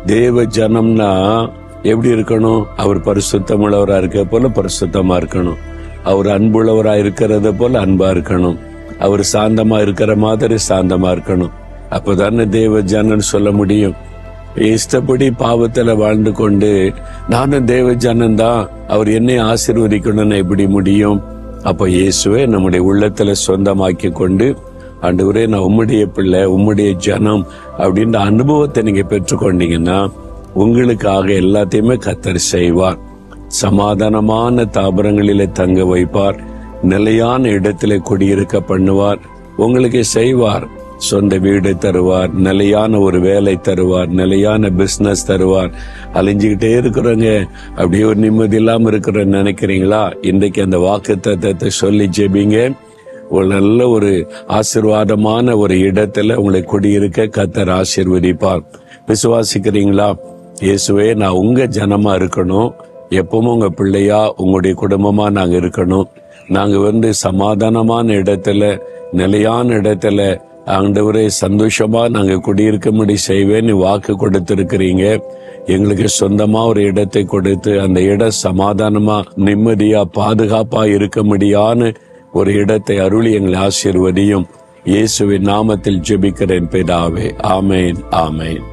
தேவ ஜனம்னா எப்படி இருக்கணும்? அவர் பரிசுத்தமுள்ளவரா இருக்க போல பரிசுத்தமா இருக்கணும். அவர் அன்புள்ளவரா இருக்கிறத போல அன்பா இருக்கணும். அவர் சாந்தமா இருக்கிற மாதிரி சாந்தமா இருக்கணும். அப்பதானே தேவ ஜனன் சொல்ல முடியும். இஷ்டப்படி பாவத்துல வாழ்ந்து கொண்டு நானும் தேவ ஜனன் தான், அவர் என்னை ஆசீர்வதிக்கணும்னு எப்படி முடியும்? அப்ப இயேசுவை நம்முடைய உள்ளத்துல சொந்தமாக்கி கொண்டு, ஆண்டவரே நான் உம்முடைய பிள்ளை, உம்முடைய ஜனம் அப்படின்ற அனுபவத்தை நீங்க பெற்றுக்கொண்டீங்கன்னா உங்களுக்காக எல்லாத்தையுமே கர்த்தர் செய்வார். சமாதானமான தாபரங்களிலே தங்க வைப்பார். நிலையான இடத்திலே குடியிருக்க பண்ணுவார். உங்களுக்கு செய்வார். சொந்த வீடு தருவார், நிலையான ஒரு வேலை தருவார், நிலையான பிசினஸ் தருவார். அலைஞ்சுக்கிட்டே இருக்கிறவங்க அப்படியே ஒரு நிம்மதி இல்லாம இருக்கிறன்னு நினைக்கிறீங்களா? இன்றைக்கு அந்த வாக்குத்தத்தத்தை சொல்லி ஜெபிங்க. ஒரு நல்ல ஒரு ஆசீர்வாதமான ஒரு இடத்துல உங்களை குடியிருக்க கர்த்தர் ஆசீர்வதிப்பார். விசுவாசிக்கிறீங்களா? இயேசுவே நான் உங்க ஜனமா இருக்கணும், எப்பவும் உங்க பிள்ளையா உங்களுடைய குடும்பமா நாங்க இருக்கணும். நாங்க சமாதானமான இடத்துல, நிலையான இடத்துல ஆண்டவரே சந்தோஷமா நாங்க குடியிருக்கும்படி செய்வேன்னு வாக்கு கொடுத்திருக்கிறீங்க. எங்களுக்கு சொந்தமா ஒரு இடத்தை கொடுத்து அந்த இடம் சமாதானமா நிம்மதியா பாதுகாப்பா இருக்க முடியான்னு ஒரு இடத்தை அருளி எங்களை ஆசீர்வதியும். இயேசுவின் நாமத்தில் ஜெபிக்கிறேன் பிதாவே. ஆமேன், ஆமேன்.